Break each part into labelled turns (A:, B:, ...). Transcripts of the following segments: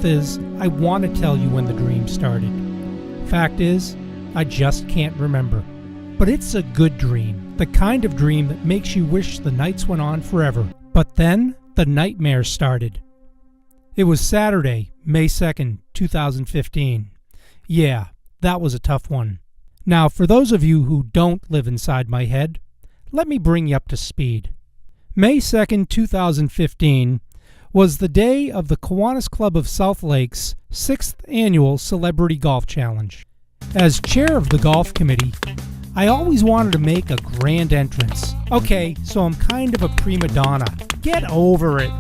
A: Truth is, I want to tell you when the dream started. Fact is, I just can't remember. But it's a good dream, the kind of dream that makes you wish the nights went on forever. But then, the nightmares started. It was Saturday, May 2nd, 2015. Yeah, that was a tough one. Now, for those of you who don't live inside my head, let me bring you up to speed. May 2nd, 2015 was the day of the Kiwanis Club of South Lake's 6th Annual Celebrity Golf Challenge. As chair of the golf committee, I always wanted to make a grand entrance. Okay, so I'm kind of a prima donna. Get over it.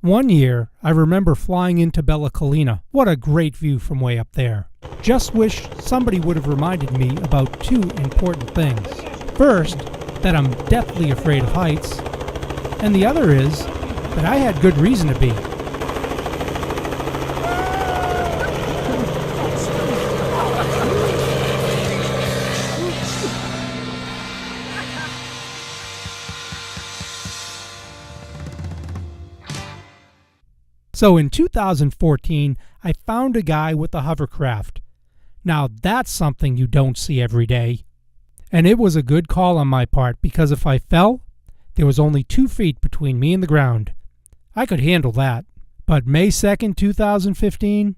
A: One year, I remember flying into Bella Colina. What a great view from way up there. Just wish somebody would have reminded me about two important things. First, that I'm deathly afraid of heights, and the other is that I had good reason to be. So in 2014, I found a guy with a hovercraft. Now that's something you don't see every day. And it was a good call on my part, because if I fell, there was only 2 feet between me and the ground. I could handle that. But May 2nd, 2015,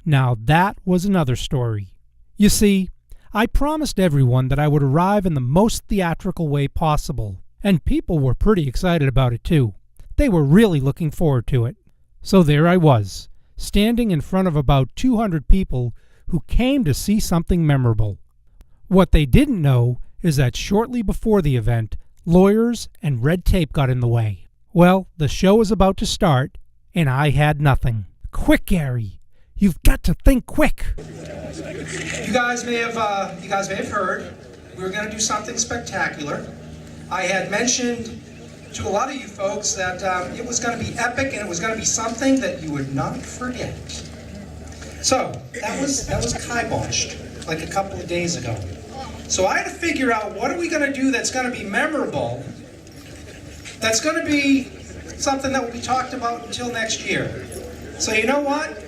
A: now that was another story. You see, I promised everyone that I would arrive in the most theatrical way possible, and people were pretty excited about it too. They were really looking forward to it. So there I was, standing in front of about 200 people who came to see something memorable. What they didn't know is that shortly before the event, lawyers and red tape got in the way. Well, the show was about to start, and I had nothing. Quick, Gary. You've got to think quick.
B: You guys may have heard we were going to do something spectacular. I had mentioned to a lot of you folks that it was going to be epic, and it was going to be something that you would not forget. So that was kiboshed like a couple of days ago. So I had to figure out, what are we going to do that's going to be memorable, that's going to be something that will be talked about until next year. So you know what?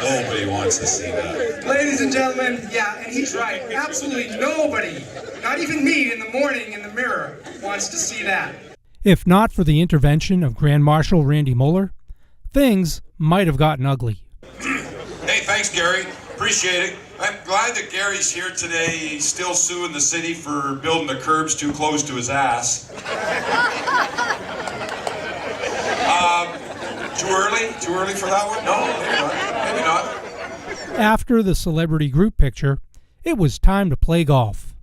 C: Nobody wants to see that.
B: Ladies and gentlemen, yeah, and he's right. Absolutely nobody, not even me in the morning in the mirror, wants to see that.
A: If not for the intervention of Grand Marshal Randy Moeller, things might have gotten ugly.
C: Hey, thanks, Gary. Appreciate it. I'm glad that Gary's here today. He's still suing the city for building the curbs too close to his ass. Too early? Too early for that one? No, maybe not.
A: After the celebrity group picture, it was time to play golf.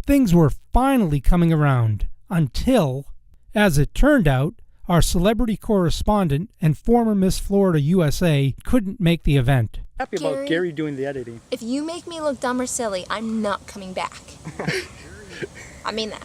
A: Things were finally coming around until, as it turned out, our celebrity correspondent and former Miss Florida USA couldn't make the event.
D: Happy about Gary doing the editing.
E: If you make me look dumb or silly, I'm not coming back. I mean that.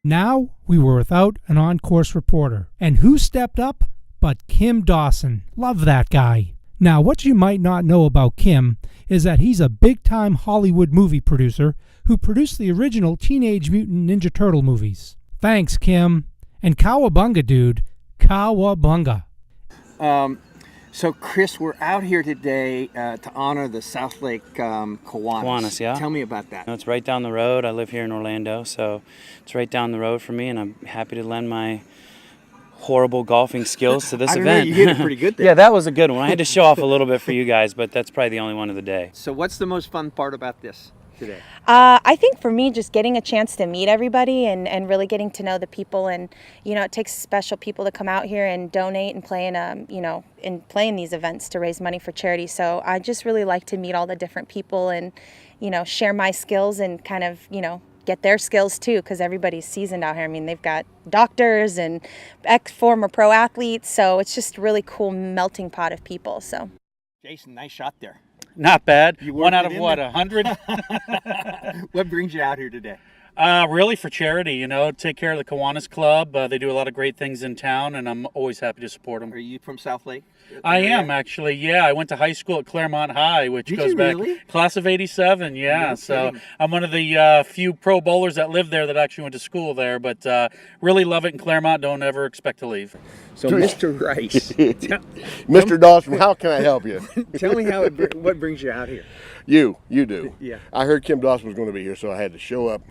A: Now we were without an on-course reporter. And who stepped up but Kim Dawson? Love that guy. Now, what you might not know about Kim is that he's a big-time Hollywood movie producer who produced the original Teenage Mutant Ninja Turtle movies. Thanks, Kim. And cowabunga, dude. Cowabunga.
D: So, Chris, we're out here today to honor the South Lake Kiwanis.
F: Kiwanis, yeah.
D: Tell me about that.
F: It's right down the road. I live here in Orlando, so it's right down the road for me, and I'm happy to lend my horrible golfing skills to this event.
D: You hit it pretty good there.
F: Yeah, that was a good one. I had to show off a little bit for you guys, but that's probably the only one of the day.
D: So what's the most fun part about this today?
G: I think for me, just getting a chance to meet everybody and really getting to know the people, and it takes special people to come out here and donate and play in and play in these events to raise money for charity. So I just really like to meet all the different people and share my skills and kind of get their skills too, because everybody's seasoned out here. I mean, they've got doctors and former pro athletes, so it's just a really cool melting pot of people. So,
D: Jason, nice shot there.
H: Not bad.
D: You
H: One
D: worked
H: out
D: it
H: of
D: in
H: what,
D: there?
H: 100?
D: What brings you out here today?
H: Really for charity, you know, take care of the Kiwanis Club. They do a lot of great things in town, and I'm always happy to support them.
D: Are you from South Lake?
H: I am, actually, yeah. I went to high school at Claremont High, which
D: Did
H: goes
D: you
H: back,
D: really?
H: class of 87, yeah.
D: No
H: So
D: kidding.
H: I'm one of the few pro bowlers that live there that actually went to school there, but really love it in Claremont. Don't ever expect to leave.
D: So, Mr. Rice,
I: Mr. Dawson, how can I help you?
D: tell me what brings you out here.
I: You do.
D: Yeah.
I: I heard Kim Dawson was going to be here, so I had to show up.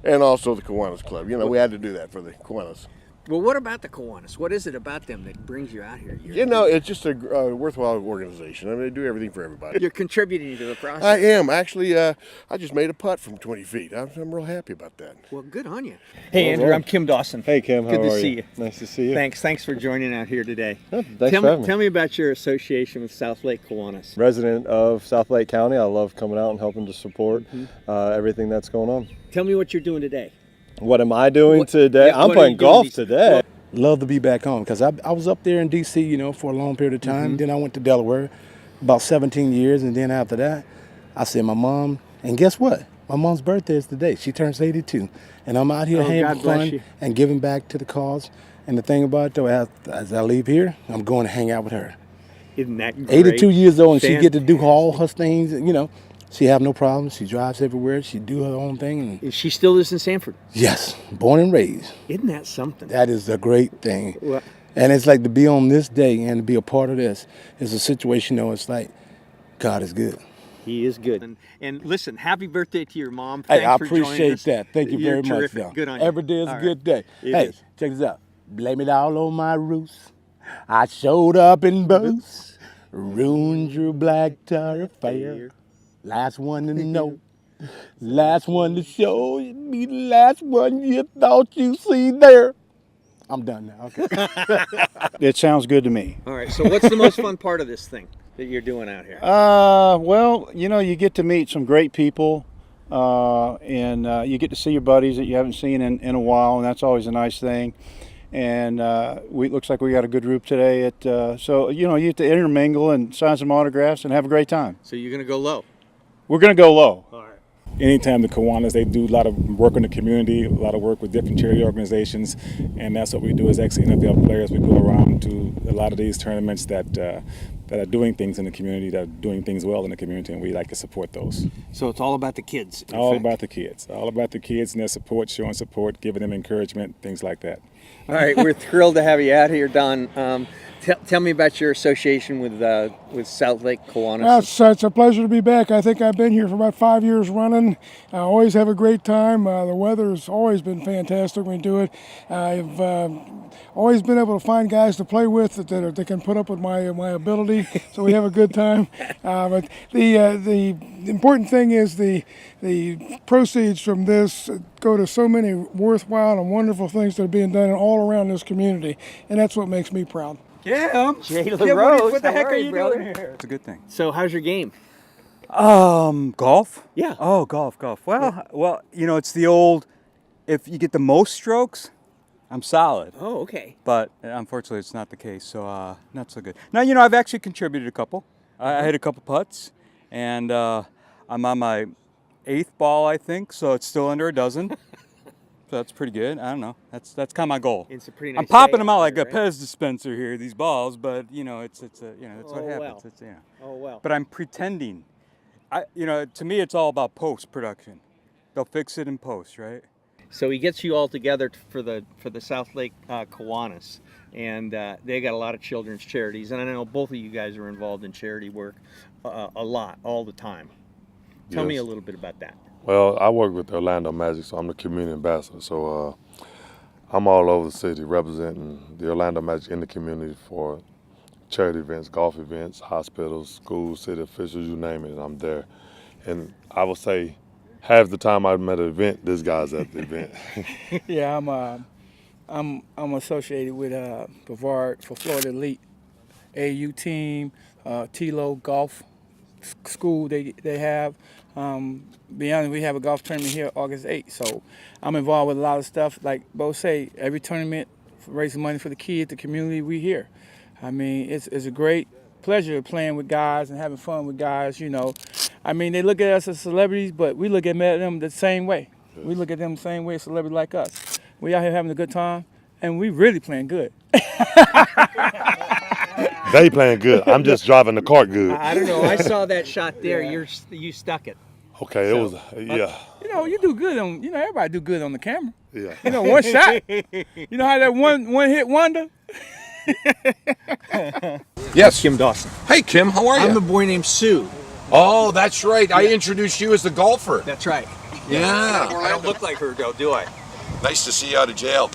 I: And also the Kiwanis Club. You know, we had to do that for the Kiwanis.
D: Well, what about the Kiwanis? What is it about them that brings you out here?
I: You know, it's just a worthwhile organization. I mean, they do everything for everybody.
D: You're contributing to the process.
I: I am. Actually, I just made a putt from 20 feet. I'm real happy about that.
D: Well, good on you. Hey, Andrew,
J: right.
D: I'm Kim Dawson.
J: Hey, Kim. How
D: Good to
J: are
D: see
J: you?
D: you.
J: Nice to see you.
D: Thanks for joining out here today.
J: Thanks for having me.
D: Tell me about your association with South Lake Kiwanis.
J: Resident of South Lake County. I love coming out and helping to support everything that's going on.
D: Tell me what you're doing today.
J: What am I doing today?
D: yeah,
J: I'm
D: what are you
J: playing
D: doing
J: golf
D: these-
J: today.
K: Love to be back home because I was up there in D.C., you know, for a long period of time. Then I went to Delaware about 17 years. And then after that, I said my mom, and guess what? My mom's birthday is today. She turns 82. And I'm out here
D: God
K: having
D: bless
K: fun
D: you.
K: and giving back to the cause. And the thing about it, though, as I leave here, I'm going to hang out with her.
D: Isn't that great?
K: 82 years old, and she get to do
D: Fantastic.
K: all her things, you know. She have no problems. She drives everywhere. She do her own thing. And
D: And she still lives in Sanford.
K: yes, born and raised.
D: Isn't that something?
K: That is a great thing.
D: Well-
K: And it's like to be on this day and to be a part of this is a situation, though, it's like God is good.
D: He is good. And listen, happy birthday to your mom.
K: Hey,
D: Thanks
K: I
D: for joining
K: appreciate
D: us.
K: that. Thank you
D: You're
K: very much.
D: terrific.
K: Though.
D: Good on you.
K: Every day is
D: All
K: a
D: right.
K: good day.
D: It
K: Hey,
D: is.
K: check this out. Blame it all on my roots. I showed up in boats, ruined your black tie affair. Last one to know, last one to show. Be the last one you thought you see there. I'm done now. Okay.
H: It sounds good to me.
D: All right. So what's the most fun part of this thing that you're doing out here?
H: Well, you know, you get to meet some great people, and you get to see your buddies that you haven't seen in a while, and that's always a nice thing. And it looks like we got a good group today. So, you know, you get to intermingle and sign some autographs and have a great time.
D: So you're going to go low.
H: We're going to go low.
D: All right.
L: Anytime the Kiwanis, they do a lot of work in the community, a lot of work with different charity organizations, and that's what we do as ex-NFL players. We go around to a lot of these tournaments that are doing things in the community, that are doing things well in the community, and we like to support those.
D: So it's all about the kids. in
L: All
D: fact.
L: about the kids. All about the kids and their support, showing support, giving them encouragement, things like that.
D: All right, we're thrilled to have you out here, Don. Tell me about your association with South Lake Kiwanis.
M: It's a pleasure to be back. I think I've been here for about 5 years running. I always have a great time. The weather has always been fantastic when we do it. I've always been able to find guys to play with that can put up with my ability, so we have a good time. But the important thing is the proceeds from this go to so many worthwhile and wonderful things that are being done all around this community, and that's what makes me proud.
D: Yeah, Jay
N: What
D: LaRose.
N: the
D: How
N: heck
D: are
N: are
D: you
N: you
D: brother?
N: doing here? It's a good thing.
D: So how's your game?
N: Golf?
D: Yeah.
N: Oh, golf. Well, you know, it's the old, if you get the most strokes, I'm solid.
D: Oh, okay.
N: But unfortunately, it's not the case, so not so good. Now, you know, I've actually contributed a couple. I hit a couple putts, and I'm on my 8th ball, I think, so it's still under a dozen. So that's pretty good. I don't know. That's kind of my goal.
D: It's a pretty nice
N: I'm popping
D: day
N: them out
D: out
N: like
D: there,
N: a
D: right?
N: Pez dispenser here, these balls, but you know, it's what happens.
D: Well.
N: It's, you know.
D: Oh, well.
N: But I'm pretending. To me, it's all about post production. They'll fix it in post, right?
D: So he gets you all together for the South Lake Kiwanis, and they got a lot of children's charities, and I know both of you guys are involved in charity work a lot, all the time. Tell me a little bit about that.
O: Well, I work with the Orlando Magic, so I'm the community ambassador. So I'm all over the city representing the Orlando Magic in the community for charity events, golf events, hospitals, schools, city officials, you name it, I'm there. And I would say half the time I'm at an event, this guy's at the event.
P: Yeah, I'm associated with Brevard for Florida Elite AU team, TLO Golf School they have. Beyond, we have a golf tournament here August 8th, so I'm involved with a lot of stuff. Like Bo say, every tournament, raising money for the kids, the community, we here. I mean, it's a great pleasure playing with guys and having fun with guys, you know. I mean, they look at us as celebrities, but we look at them the same way. We look at them the same way as celebrities like us. We out here having a good time, and we really playing good.
O: They playing good. I'm just driving the cart good.
D: I don't know. I saw that shot there. You stuck it.
O: Okay,
D: So,
O: it was, yeah.
P: You know, you do good on, you know, everybody do good on the camera.
O: Yeah.
P: You know, one shot. You know how that one hit wonder?
C: Yes.
D: Kim Dawson.
C: Hey, Kim, how are you?
D: I'm the boy named Sue.
C: Oh, that's right. I introduced you as the golfer.
D: That's right.
C: Yeah.
D: I don't look like her, though, do I?
C: Nice to see you out of jail.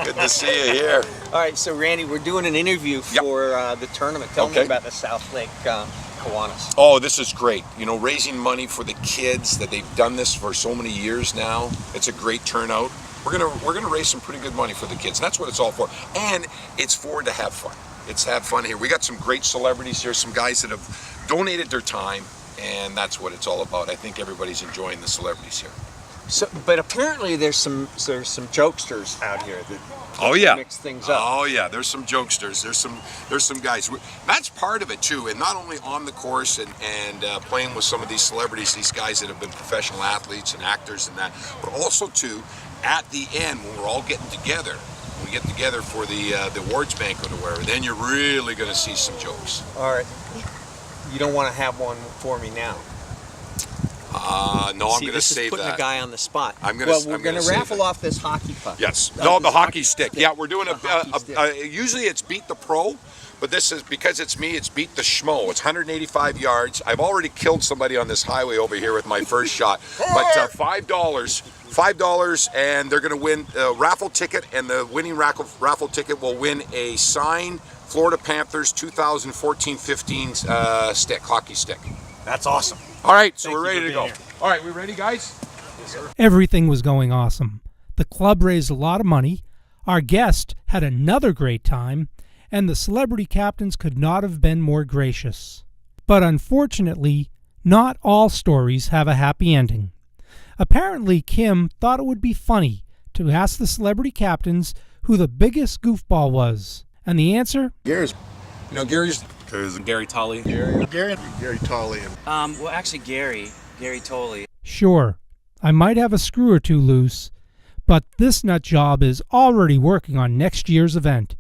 C: Good to see you here.
D: All right, so Randy, we're doing an interview for the tournament. Tell me about the South Lake Kiwanis.
C: Oh, this is great. You know, raising money for the kids, that they've done this for so many years now. It's a great turnout. We're gonna raise some pretty good money for the kids. That's what it's all for. And it's for to have fun. It's have fun here. We got some great celebrities here, some guys that have donated their time, and that's what it's all about. I think everybody's enjoying the celebrities here.
D: So, but apparently there's some jokesters out here that mix things up.
C: Oh yeah, there's some jokesters. There's some guys. That's part of it too, and not only on the course and playing with some of these celebrities, these guys that have been professional athletes and actors and that, but also too at the end when we're all getting together. When we get together for the awards banquet or whatever, then you're really going to see some jokes.
D: All right. You don't want to have one for me now.
C: No, I'm going to save
D: putting
C: that.
D: the guy on the spot.
C: We're
D: going to raffle off this hockey puck.
C: Yes. No, the hockey stick. Yeah, we're doing usually it's Beat the Pro, but this is, because it's me, it's Beat the Schmo. It's 185 yards. I've already killed somebody on this highway over here with my first shot. But $5, and they're going to win a raffle ticket, and the winning raffle ticket will win a signed Florida Panthers 2014-15 stick, hockey stick.
D: That's awesome.
C: All right, so we're ready to go. All right, we ready, guys?
D: Yes, sir.
A: Everything was going awesome. The club raised a lot of money, our guest had another great time, and the celebrity captains could not have been more gracious. But unfortunately, not all stories have a happy ending. Apparently, Kim thought it would be funny to ask the celebrity captains who the biggest goofball was. And the answer?
C: Gary's. You know, Gary's
F: Gary Tolley.
I: Gary Tolley.
F: Well, actually, Gary Tolley.
A: Sure, I might have a screw or two loose, but this nut job is already working on next year's event.